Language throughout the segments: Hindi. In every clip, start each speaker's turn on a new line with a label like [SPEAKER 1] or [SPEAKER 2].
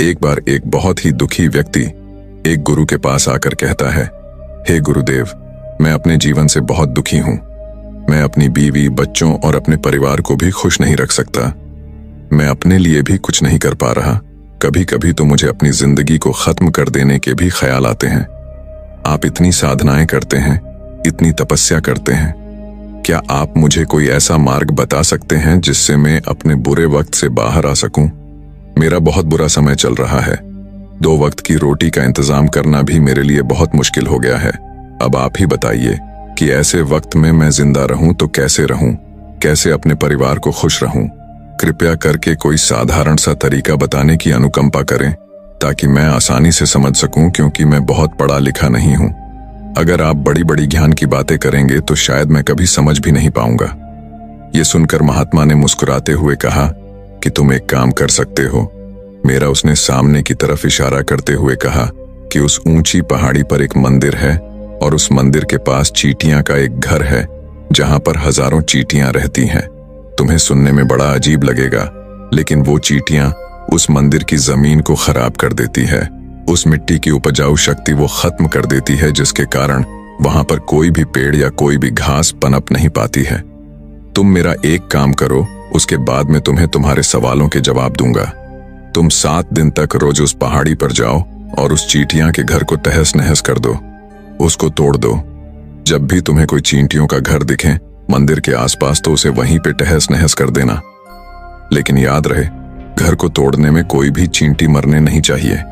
[SPEAKER 1] एक बार एक बहुत ही दुखी व्यक्ति एक गुरु के पास आकर कहता है, हे गुरुदेव, मैं अपने जीवन से बहुत दुखी हूं। मैं अपनी बीवी, बच्चों और अपने परिवार को भी खुश नहीं रख सकता। मैं अपने लिए भी कुछ नहीं कर पा रहा। कभी कभी तो मुझे अपनी जिंदगी को खत्म कर देने के भी ख्याल आते हैं। आप इतनी साधनाएं करते हैं, इतनी तपस्या करते हैं, क्या आप मुझे कोई ऐसा मार्ग बता सकते हैं जिससे मैं अपने बुरे वक्त से बाहर आ सकूं? मेरा बहुत बुरा समय चल रहा है। 2 वक्त की रोटी का इंतजाम करना भी मेरे लिए बहुत मुश्किल हो गया है। अब आप ही बताइए कि ऐसे वक्त में मैं जिंदा रहूं तो कैसे रहूं, कैसे अपने परिवार को खुश रहूं? कृपया करके कोई साधारण सा तरीका बताने की अनुकंपा करें ताकि मैं आसानी से समझ सकूं, क्योंकि मैं बहुत पढ़ा लिखा नहीं हूं। अगर आप बड़ी बड़ी ज्ञान की बातें करेंगे तो शायद मैं कभी समझ भी नहीं पाऊंगा। ये सुनकर महात्मा ने मुस्कुराते हुए कहा कि तुम एक काम कर सकते हो। मेरा उसने सामने की तरफ इशारा करते हुए कहा कि उस ऊंची पहाड़ी पर एक मंदिर है और उस मंदिर के पास चींटियां का एक घर है जहां पर हजारों चींटियां रहती हैं। तुम्हें सुनने में बड़ा अजीब लगेगा, लेकिन वो चींटियां उस मंदिर की जमीन को खराब कर देती है। उस मिट्टी की उपजाऊ शक्ति वो खत्म कर देती है, जिसके कारण वहां पर कोई भी पेड़ या कोई भी घास पनप नहीं पाती है। तुम मेरा एक काम करो, उसके बाद मैं तुम्हें तुम्हारे सवालों के जवाब दूंगा। तुम 7 दिन तक रोज उस पहाड़ी पर जाओ और उस चींटियां के घर को तहस नहस कर दो, उसको तोड़ दो। जब भी तुम्हें कोई चींटियों का घर दिखे मंदिर के आसपास तो उसे वहीं पे तहस नहस कर देना। लेकिन याद रहे, घर को तोड़ने में कोई भी चींटी मरने नहीं चाहिए।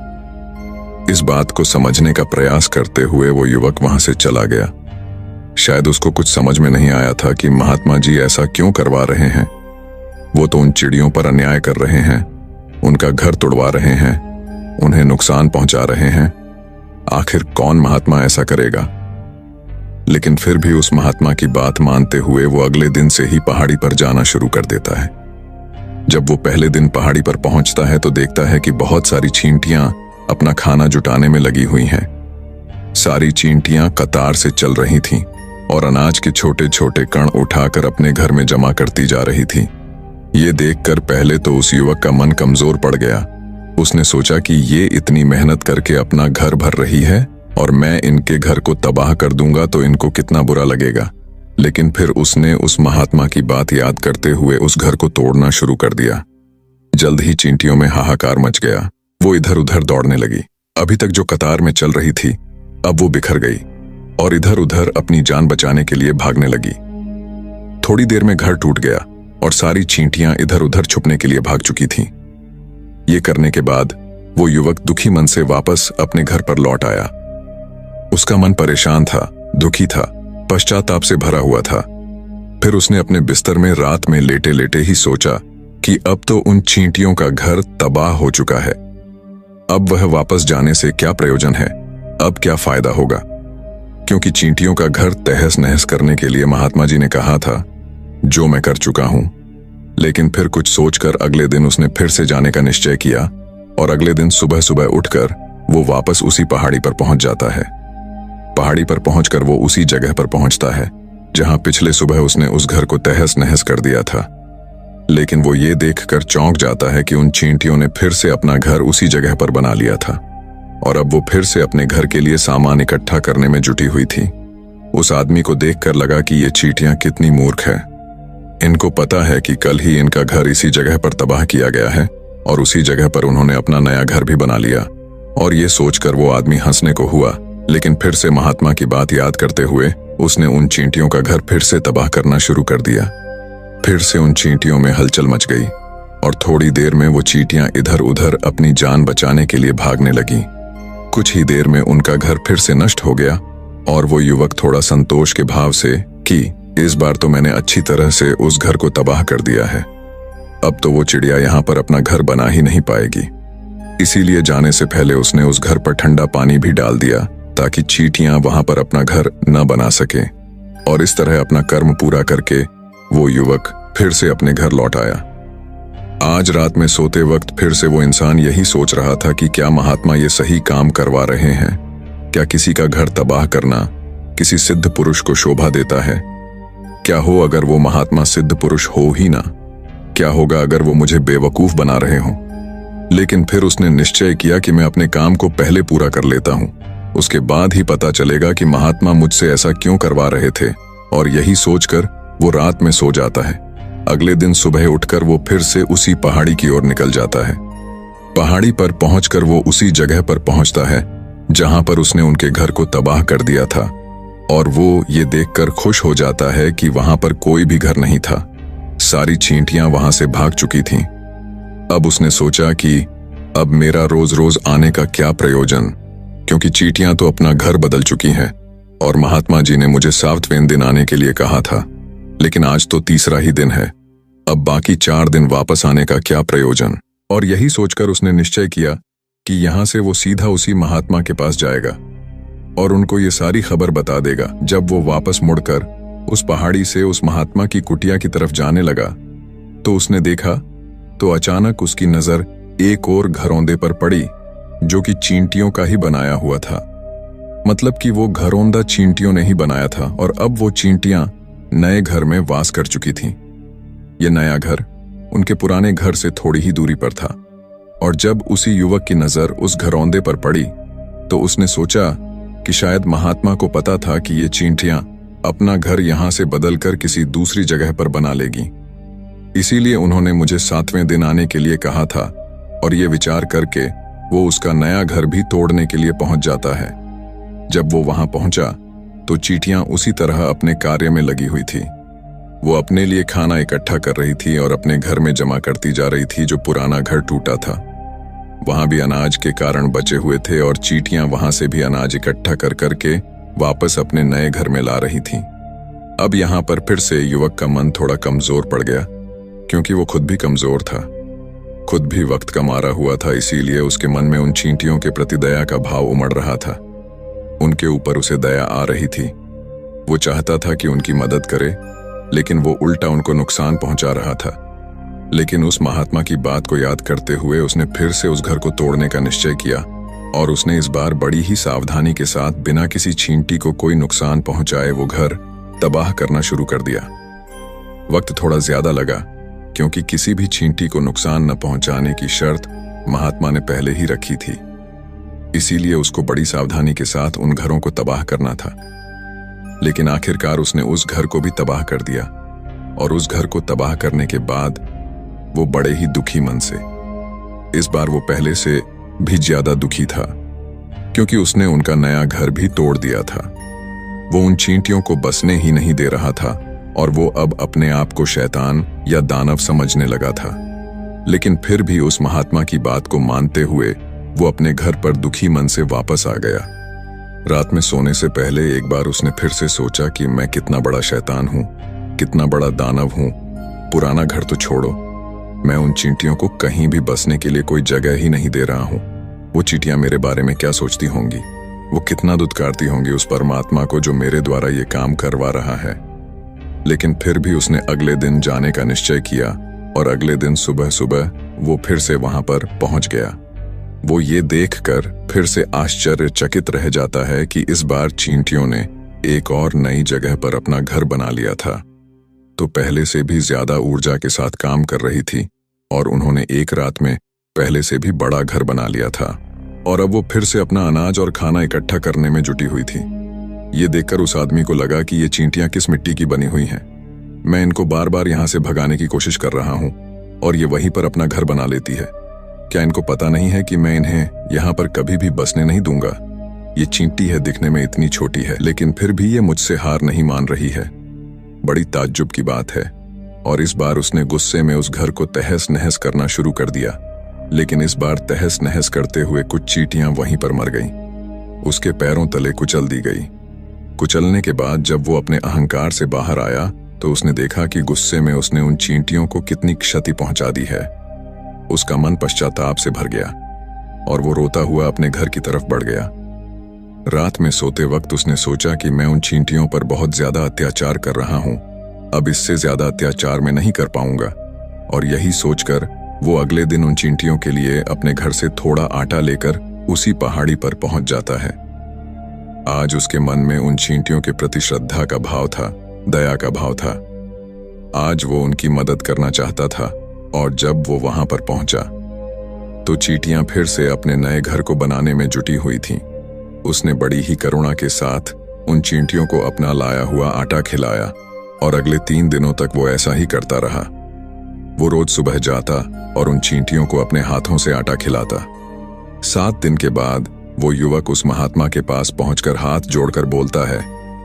[SPEAKER 1] इस बात को समझने का प्रयास करते हुए वो युवक वहां से चला गया। शायद उसको कुछ समझ में नहीं आया था कि महात्मा जी ऐसा क्यों करवा रहे हैं। वो तो उन चिड़ियों पर अन्याय कर रहे हैं, उनका घर तोड़वा रहे हैं, उन्हें नुकसान पहुंचा रहे हैं। आखिर कौन महात्मा ऐसा करेगा? लेकिन फिर भी उस महात्मा की बात मानते हुए वो अगले दिन से ही पहाड़ी पर जाना शुरू कर देता है। जब वो पहले दिन पहाड़ी पर पहुंचता है तो देखता है कि बहुत सारी चींटियां अपना खाना जुटाने में लगी हुई हैं। सारी चींटियां कतार से चल रही थीं और अनाज के छोटे छोटे कण उठाकर अपने घर में जमा करती जा रही थीं। ये देखकर पहले तो उस युवक का मन कमजोर पड़ गया। उसने सोचा कि ये इतनी मेहनत करके अपना घर भर रही है और मैं इनके घर को तबाह कर दूंगा तो इनको कितना बुरा लगेगा। लेकिन फिर उसने उस महात्मा की बात याद करते हुए उस घर को तोड़ना शुरू कर दिया। जल्द ही चींटियों में हाहाकार मच गया। वो इधर उधर दौड़ने लगी। अभी तक जो कतार में चल रही थी अब वो बिखर गई और इधर उधर अपनी जान बचाने के लिए भागने लगी। थोड़ी देर में घर टूट गया और सारी चींटियां इधर उधर छुपने के लिए भाग चुकी थीं। ये करने के बाद वो युवक दुखी मन से वापस अपने घर पर लौट आया। उसका मन परेशान था, दुखी था, पश्चाताप से भरा हुआ था। फिर उसने अपने बिस्तर में रात में लेटे लेटे ही सोचा कि अब तो उन चींटियों का घर तबाह हो चुका है। अब वह वापस जाने से क्या प्रयोजन है? अब क्या फायदा होगा? क्योंकि चींटियों का घर तहस नहस करने के लिए महात्मा जी ने कहा था, जो मैं कर चुका हूं। लेकिन फिर कुछ सोचकर अगले दिन उसने फिर से जाने का निश्चय किया और अगले दिन सुबह सुबह उठकर वो वापस उसी पहाड़ी पर पहुंच जाता है। पहाड़ी पर पहुंचकर वो उसी जगह पर पहुंचता है जहां पिछले सुबह उसने उस घर को तहस नहस कर दिया था। लेकिन वो ये देखकर चौंक जाता है कि उन चींटियों ने फिर से अपना घर उसी जगह पर बना लिया था और अब वो फिर से अपने घर के लिए सामान इकट्ठा करने में जुटी हुई थी। उस आदमी को देखकर लगा कि ये चींटियां कितनी मूर्ख है। इनको पता है कि कल ही इनका घर इसी जगह पर तबाह किया गया है और उसी जगह पर उन्होंने अपना नया घर भी बना लिया। और ये सोचकर वो आदमी हंसने को हुआ, लेकिन फिर से महात्मा की बात याद करते हुए उसने उन चींटियों का घर फिर से तबाह करना शुरू कर दिया। फिर से उन चींटियों में हलचल मच गई और थोड़ी देर में वो चींटियां इधर उधर अपनी जान बचाने के लिए भागने लगी। कुछ ही देर में उनका घर फिर से नष्ट हो गया और वो युवक थोड़ा संतोष के भाव से कि इस बार तो मैंने अच्छी तरह से उस घर को तबाह कर दिया है। अब तो वो चिड़िया यहाँ पर अपना घर बना ही नहीं पाएगी। इसीलिए जाने से पहले उसने उस घर पर ठंडा पानी भी डाल दिया ताकि चींटियां वहां पर अपना घर न बना सके। और इस तरह अपना कर्म पूरा करके वो युवक फिर से अपने घर लौट आया। आज रात में सोते वक्त फिर से वो इंसान यही सोच रहा था कि क्या महात्मा ये सही काम करवा रहे हैं? क्या किसी का घर तबाह करना किसी सिद्ध पुरुष को शोभा देता है? क्या हो अगर वो महात्मा सिद्ध पुरुष हो ही ना? क्या होगा अगर वो मुझे बेवकूफ बना रहे हों? लेकिन फिर उसने निश्चय किया कि मैं अपने काम को पहले पूरा कर लेता हूँ, उसके बाद ही पता चलेगा कि महात्मा मुझसे ऐसा क्यों करवा रहे थे। और यही सोचकर वो रात में सो जाता है। अगले दिन सुबह उठकर वो फिर से उसी पहाड़ी की ओर निकल जाता है। पहाड़ी पर पहुंचकर वो उसी जगह पर पहुंचता है जहां पर उसने उनके घर को तबाह कर दिया था, और वो ये देखकर खुश हो जाता है कि वहां पर कोई भी घर नहीं था। सारी चींटियां वहां से भाग चुकी थीं। अब उसने सोचा कि अब मेरा रोज रोज आने का क्या प्रयोजन, क्योंकि चींटियां तो अपना घर बदल चुकी हैं और महात्मा जी ने मुझे 7वें दिन आने के लिए कहा था, लेकिन आज तो तीसरा ही दिन है। अब बाकी 4 दिन वापस आने का क्या प्रयोजन। और यही सोचकर उसने निश्चय किया कि यहां से वो सीधा उसी महात्मा के पास जाएगा और उनको ये सारी खबर बता देगा। जब वो वापस मुड़कर उस पहाड़ी से उस महात्मा की कुटिया की तरफ जाने लगा तो उसने देखा तो अचानक उसकी नजर एक और घरौंदे पर पड़ी जो कि चींटियों का ही बनाया हुआ था। मतलब कि वो घरौंदा चींटियों ने ही बनाया था और अब वो चींटियां नए घर में वास कर चुकी थीं। ये नया घर उनके पुराने घर से थोड़ी ही दूरी पर था, और जब उसी युवक की नजर उस घरौंदे पर पड़ी तो उसने सोचा कि शायद महात्मा को पता था कि ये चींटियां अपना घर यहां से बदलकर किसी दूसरी जगह पर बना लेगी, इसीलिए उन्होंने मुझे 7वें दिन आने के लिए कहा था। और ये विचार करके वो उसका नया घर भी तोड़ने के लिए पहुंच जाता है। जब वो वहां पहुंचा तो चींटियां उसी तरह अपने कार्य में लगी हुई थी। वो अपने लिए खाना इकट्ठा कर रही थी और अपने घर में जमा करती जा रही थी जो पुराना घर टूटा था। वहां भी अनाज के कारण बचे हुए थे और चींटियां वहां से भी अनाज इकट्ठा कर करके वापस अपने नए घर में ला रही थीं। अब यहां पर फिर से युवक का मन थोड़ा कमजोर पड़ गया, क्योंकि वो खुद भी कमजोर था, खुद भी वक्त का मारा हुआ था। इसीलिए उसके मन में उन चींटियों के प्रति दया का भाव उमड़ रहा था। उनके ऊपर उसे दया आ रही थी। वो चाहता था कि उनकी मदद करे, लेकिन वो उल्टा उनको नुकसान पहुंचा रहा था। लेकिन उस महात्मा की बात को याद करते हुए उसने फिर से उस घर को तोड़ने का निश्चय किया, और उसने इस बार बड़ी ही सावधानी के साथ बिना किसी चींटी को कोई नुकसान पहुंचाए वो घर तबाह करना शुरू कर दिया। वक्त थोड़ा ज्यादा लगा, क्योंकि किसी भी चींटी को नुकसान न पहुंचाने की शर्त महात्मा ने पहले ही रखी थी। इसीलिए उसको बड़ी सावधानी के साथ उन घरों को तबाह करना था। लेकिन आखिरकार उसने उस घर को भी तबाह कर दिया, और उस घर को तबाह करने के बाद वो बड़े ही दुखी मन से, इस बार वो पहले से भी ज्यादा दुखी था, क्योंकि उसने उनका नया घर भी तोड़ दिया था। वो उन चींटियों को बसने ही नहीं दे रहा था, और वो अब अपने आप को शैतान या दानव समझने लगा था। लेकिन फिर भी उस महात्मा की बात को मानते हुए वो अपने घर पर दुखी मन से वापस आ गया। रात में सोने से पहले एक बार उसने फिर से सोचा कि मैं कितना बड़ा शैतान हूं, कितना बड़ा दानव हूं। पुराना घर तो छोड़ो, मैं उन चींटियों को कहीं भी बसने के लिए कोई जगह ही नहीं दे रहा हूं। वो चींटियां मेरे बारे में क्या सोचती होंगी, वो कितना दुत्कारती होंगी उस परमात्मा को जो मेरे द्वारा ये काम करवा रहा है। लेकिन फिर भी उसने अगले दिन जाने का निश्चय किया, और अगले दिन सुबह सुबह वो फिर से वहां पर पहुंच गया। वो ये देखकर फिर से आश्चर्यचकित रह जाता है कि इस बार चींटियों ने एक और नई जगह पर अपना घर बना लिया था, तो पहले से भी ज्यादा ऊर्जा के साथ काम कर रही थी, और उन्होंने एक रात में पहले से भी बड़ा घर बना लिया था। और अब वो फिर से अपना अनाज और खाना इकट्ठा करने में जुटी हुई थी। ये देखकर उस आदमी को लगा कि ये चींटियां किस मिट्टी की बनी हुई हैं। मैं इनको बार बार यहां से भगाने की कोशिश कर रहा हूं, और ये वहीं पर अपना घर बना लेती है। क्या इनको पता नहीं है कि मैं इन्हें यहां पर कभी भी बसने नहीं दूंगा। ये चींटी है, दिखने में इतनी छोटी है, लेकिन फिर भी ये मुझसे हार नहीं मान रही है। बड़ी ताज्जुब की बात है। और इस बार उसने गुस्से में उस घर को तहस नहस करना शुरू कर दिया। लेकिन इस बार तहस नहस करते हुए कुछ चींटियां वहीं पर मर गईं। उसके पैरों तले कुचल दी गई। कुचलने के बाद जब वो अपने अहंकार से बाहर आया तो उसने देखा कि गुस्से में उसने उन चींटियों को कितनी क्षति पहुंचा दी है। उसका मन पश्चाताप से भर गया, और वो रोता हुआ अपने घर की तरफ बढ़ गया। रात में सोते वक्त उसने सोचा कि मैं उन चींटियों पर बहुत ज्यादा अत्याचार कर रहा हूं, अब इससे ज्यादा अत्याचार मैं नहीं कर पाऊंगा। और यही सोचकर वो अगले दिन उन चींटियों के लिए अपने घर से थोड़ा आटा लेकर उसी पहाड़ी पर पहुंच जाता है। आज उसके मन में उन चींटियों के प्रति श्रद्धा का भाव था, दया का भाव था। आज वो उनकी मदद करना चाहता था। और जब वो वहां पर पहुंचा तो चींटियां फिर से अपने नए घर को बनाने में जुटी हुई थीं। उसने बड़ी ही करुणा के साथ उन चींटियों को अपना लाया हुआ आटा खिलाया और अगले 3 दिनों तक वो ऐसा ही करता रहा। वो रोज सुबह जाता और उन चींटियों को अपने हाथों से आटा खिलाता। 7 दिन के बाद वो युवक उस महात्मा के पास पहुंचकर हाथ जोड़कर बोलता है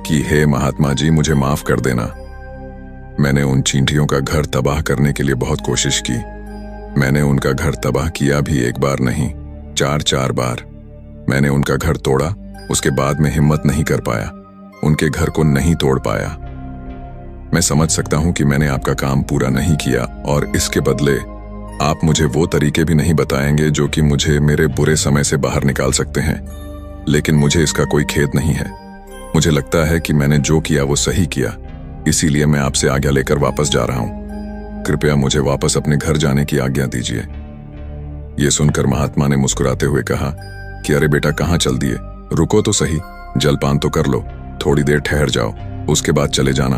[SPEAKER 1] कि हे महात्मा जी, मुझे माफ कर देना। मैंने उन चींटियों का घर तबाह करने के लिए बहुत कोशिश की। मैंने उनका घर तबाह किया भी एक बार नहीं, 4 बार। मैंने उनका घर तोड़ा, उसके बाद मैं हिम्मत नहीं कर पाया, उनके घर को नहीं तोड़ पाया। मैं समझ सकता हूं कि मैंने आपका काम पूरा नहीं किया और इसके बदले आप मुझे वो तरीके भी नहीं बताएंगे जो कि मुझे मेरे बुरे समय से बाहर निकाल सकते हैं, लेकिन मुझे इसका कोई खेद नहीं है। मुझे लगता है कि मैंने जो किया वो सही किया, इसीलिए मैं आपसे आज्ञा लेकर वापस जा रहा हूं। कृपया मुझे वापस अपने घर जाने की आज्ञा दीजिए। ये सुनकर महात्मा ने मुस्कुराते हुए कहा कि अरे बेटा, कहाँ चल दिए, रुको तो सही, जलपान तो कर लो, थोड़ी देर ठहर जाओ, उसके बाद चले जाना।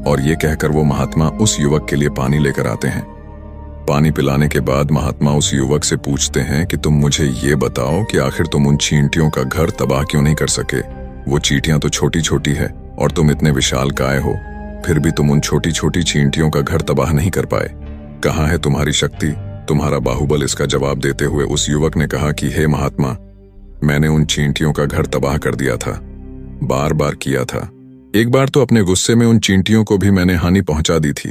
[SPEAKER 1] और ये कहकर वो महात्मा उस युवक के लिए पानी लेकर आते हैं। पानी पिलाने के बाद महात्मा उस युवक से पूछते हैं कि तुम मुझे ये बताओ कि आखिर तुम उन चींटियों का घर तबाह क्यों नहीं कर सके। वो चींटियां तो छोटी छोटी है और तुम इतने विशालकाय हो, फिर भी तुम उन छोटी छोटी चींटियों का घर तबाह नहीं कर पाए। कहाँ है तुम्हारी शक्ति, तुम्हारा बाहुबल? इसका जवाब देते हुए उस युवक ने कहा कि हे महात्मा, मैंने उन चींटियों का घर तबाह कर दिया था, बार बार किया था। एक बार तो अपने गुस्से में उन चींटियों को भी मैंने हानि पहुंचा दी थी,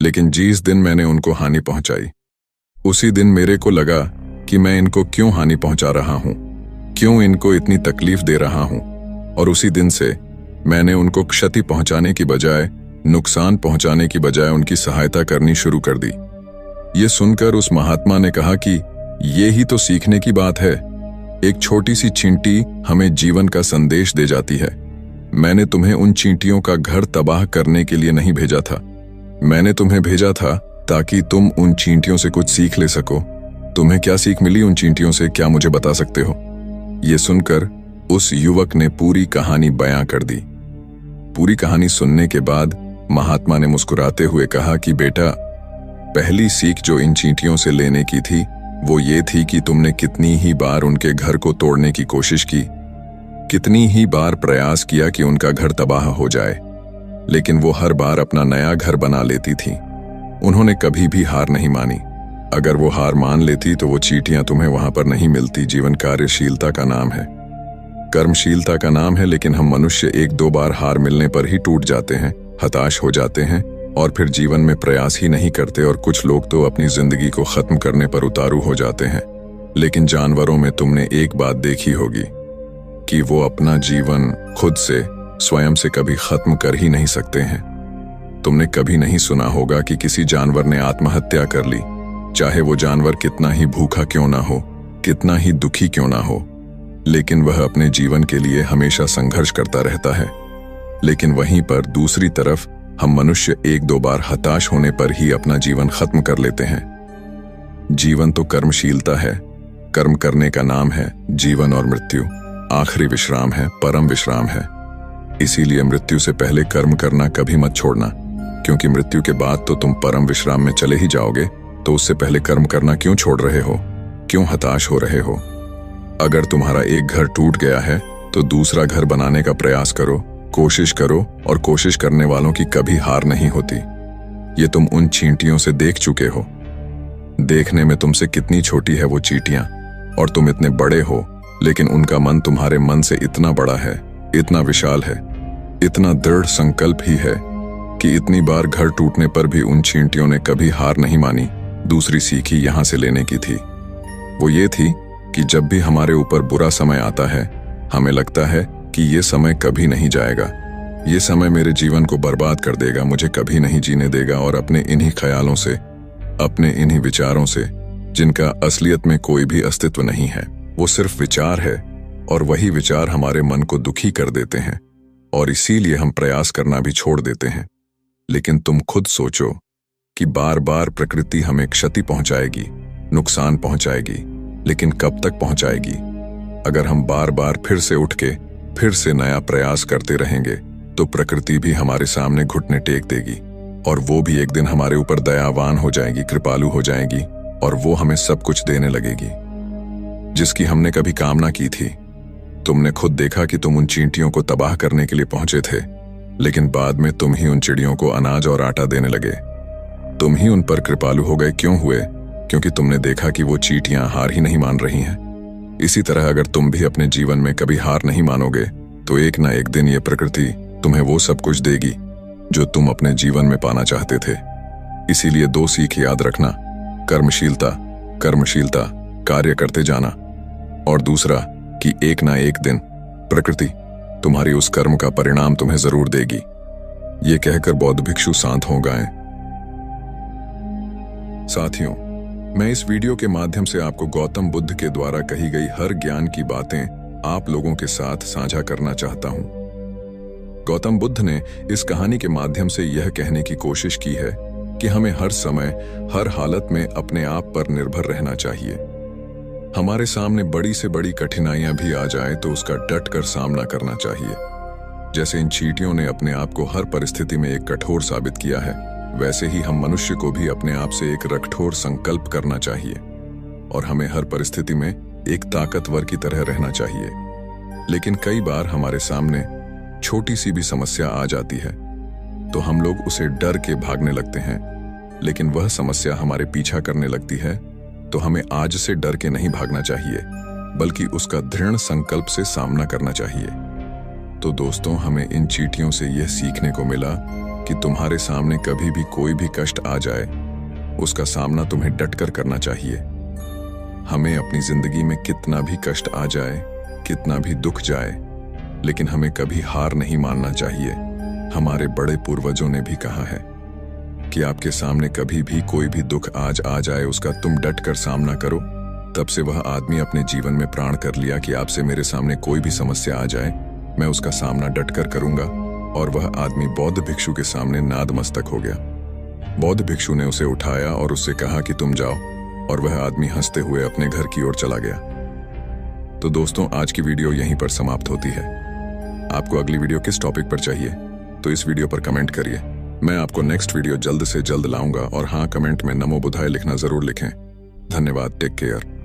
[SPEAKER 1] लेकिन जिस दिन मैंने उनको हानि पहुंचाई, उसी दिन मेरे को लगा कि मैं इनको क्यों हानि पहुंचा रहा हूं, क्यों इनको इतनी तकलीफ दे रहा हूं, और उसी दिन से मैंने उनको क्षति पहुंचाने की बजाय, नुकसान पहुंचाने की बजाय उनकी सहायता करनी शुरू कर दी। ये सुनकर उस महात्मा ने कहा कि ये ही तो सीखने की बात है। एक छोटी सी चींटी हमें जीवन का संदेश दे जाती है। मैंने तुम्हें उन चींटियों का घर तबाह करने के लिए नहीं भेजा था, मैंने तुम्हें भेजा था ताकि तुम उन चींटियों से कुछ सीख ले सको। तुम्हें क्या सीख मिली उन चींटियों से, क्या मुझे बता सकते हो? ये सुनकर उस युवक ने पूरी कहानी बयां कर दी। पूरी कहानी सुनने के बाद महात्मा ने मुस्कुराते हुए कहा कि बेटा, पहली सीख जो इन चींटियों से लेने की थी वो ये थी कि तुमने कितनी ही बार उनके घर को तोड़ने की कोशिश की, कितनी ही बार प्रयास किया कि उनका घर तबाह हो जाए, लेकिन वो हर बार अपना नया घर बना लेती थी। उन्होंने कभी भी हार नहीं मानी। अगर वो हार मान लेती तो वो चींटियां तुम्हें वहां पर नहीं मिलती। जीवन कार्यशीलता का नाम है, कर्मशीलता का नाम है, लेकिन हम मनुष्य 1-2 बार हार मिलने पर ही टूट जाते हैं, हताश हो जाते हैं और फिर जीवन में प्रयास ही नहीं करते। और कुछ लोग तो अपनी जिंदगी को खत्म करने पर उतारू हो जाते हैं। लेकिन जानवरों में तुमने एक बात देखी होगी कि वो अपना जीवन खुद से, स्वयं से कभी खत्म कर ही नहीं सकते हैं। तुमने कभी नहीं सुना होगा कि किसी जानवर ने आत्महत्या कर ली, चाहे वो जानवर कितना ही भूखा क्यों ना हो, कितना ही दुखी क्यों ना हो, लेकिन वह अपने जीवन के लिए हमेशा संघर्ष करता रहता है। लेकिन वहीं पर दूसरी तरफ हम मनुष्य 1-2 बार हताश होने पर ही अपना जीवन खत्म कर लेते हैं। जीवन तो कर्मशीलता है, कर्म करने का नाम है। जीवन और मृत्यु आखिरी विश्राम है, परम विश्राम है। इसीलिए मृत्यु से पहले कर्म करना कभी मत छोड़ना, क्योंकि मृत्यु के बाद तो तुम परम विश्राम में चले ही जाओगे। तो उससे पहले कर्म करना क्यों छोड़ रहे हो, क्यों हताश हो रहे हो? अगर तुम्हारा एक घर टूट गया है तो दूसरा घर बनाने का प्रयास करो, कोशिश करो, और कोशिश करने वालों की कभी हार नहीं होती। ये तुम उन चींटियों से देख चुके हो। देखने में तुमसे कितनी छोटी है वो चींटियां, और तुम इतने बड़े हो, लेकिन उनका मन तुम्हारे मन से इतना बड़ा है, इतना विशाल है, इतना दृढ़ संकल्प ही है कि इतनी बार घर टूटने पर भी उन चींटियों ने कभी हार नहीं मानी। दूसरी सीख ही यहां से लेने की थी। वो ये थी कि जब भी हमारे ऊपर बुरा समय आता है, हमें लगता है कि ये समय कभी नहीं जाएगा, ये समय मेरे जीवन को बर्बाद कर देगा, मुझे कभी नहीं जीने देगा। और अपने इन्हीं ख्यालों से, अपने इन्हीं विचारों से, जिनका असलियत में कोई भी अस्तित्व नहीं है, वो सिर्फ विचार है, और वही विचार हमारे मन को दुखी कर देते हैं, और इसीलिए हम प्रयास करना भी छोड़ देते हैं। लेकिन तुम खुद सोचो कि बार बार प्रकृति हमें क्षति पहुंचाएगी, नुकसान पहुंचाएगी, लेकिन कब तक पहुंचाएगी? अगर हम बार बार फिर से उठ के फिर से नया प्रयास करते रहेंगे तो प्रकृति भी हमारे सामने घुटने टेक देगी, और वो भी एक दिन हमारे ऊपर दयावान हो जाएगी, कृपालु हो जाएगी, और वो हमें सब कुछ देने लगेगी। जिसकी हमने कभी कामना की थी। तुमने खुद देखा कि तुम उन चींटियों को तबाह करने के लिए पहुंचे थे, लेकिन बाद में तुम ही उन चिड़ियों को अनाज और आटा देने लगे। तुम ही उन पर कृपालु हो गए। क्यों हुए? क्योंकि तुमने देखा कि वो चींटियां हार ही नहीं मान रही हैं। इसी तरह अगर तुम भी अपने जीवन में कभी हार नहीं मानोगे तो एक ना एक दिन ये प्रकृति तुम्हें वो सब कुछ देगी जो तुम अपने जीवन में पाना चाहते थे। इसीलिए 2 सीख याद रखना, कर्मशीलता, कर्मशीलता, कार्य करते जाना, और दूसरा कि एक ना एक दिन प्रकृति तुम्हारी उस कर्म का परिणाम तुम्हें जरूर देगी। ये कहकर बौद्ध भिक्षु शांत हो गए। साथियों, मैं इस वीडियो के माध्यम से आपको गौतम बुद्ध के द्वारा कही गई हर ज्ञान की बातें आप लोगों के साथ साझा करना चाहता हूं। गौतम बुद्ध ने इस कहानी के माध्यम से यह कहने की कोशिश की है कि हमें हर समय, हर हालत में अपने आप पर निर्भर रहना चाहिए। हमारे सामने बड़ी से बड़ी कठिनाइयां भी आ जाए तो उसका डट कर सामना करना चाहिए। जैसे इन चींटियों ने अपने आप को हर परिस्थिति में एक कठोर साबित किया है, वैसे ही हम मनुष्य को भी अपने आप से एक कठोर संकल्प करना चाहिए और हमें हर परिस्थिति में एक ताकतवर की तरह रहना चाहिए। लेकिन कई बार हमारे सामने छोटी सी भी समस्या आ जाती है तो हम लोग उसे डर के भागने लगते हैं, लेकिन वह समस्या हमारे पीछा करने लगती है तो हमें आज से डर के नहीं भागना चाहिए, बल्कि उसका दृढ़ संकल्प से सामना करना चाहिए। तो दोस्तों, हमें इन चींटियों से यह सीखने को मिला कि तुम्हारे सामने कभी भी कोई भी कष्ट आ जाए, उसका सामना तुम्हें डटकर करना चाहिए। हमें अपनी जिंदगी में कितना भी कष्ट आ जाए, कितना भी दुख जाए, लेकिन हमें कभी हार नहीं मानना चाहिए। हमारे बड़े पूर्वजों ने भी कहा है कि आपके सामने कभी भी कोई भी दुख आज आ जाए, उसका तुम डट कर सामना करो। तब से वह आदमी अपने जीवन में प्राण कर लिया कि आपसे मेरे सामने कोई भी समस्या आ जाए, मैं उसका सामना डट कर करूंगा। और वह आदमी बौद्ध भिक्षु के सामने नादमस्तक हो गया। बौद्ध भिक्षु ने उसे उठाया और उससे कहा कि तुम जाओ, और वह आदमी हंसते हुए अपने घर की ओर चला गया। तो दोस्तों, आज की वीडियो यहीं पर समाप्त होती है। आपको अगली वीडियो किस टॉपिक पर चाहिए तो इस वीडियो पर कमेंट करिए। मैं आपको नेक्स्ट वीडियो जल्द से जल्द लाऊंगा। और हाँ, कमेंट में नमो बुद्धाय लिखना जरूर लिखें। धन्यवाद। Take care.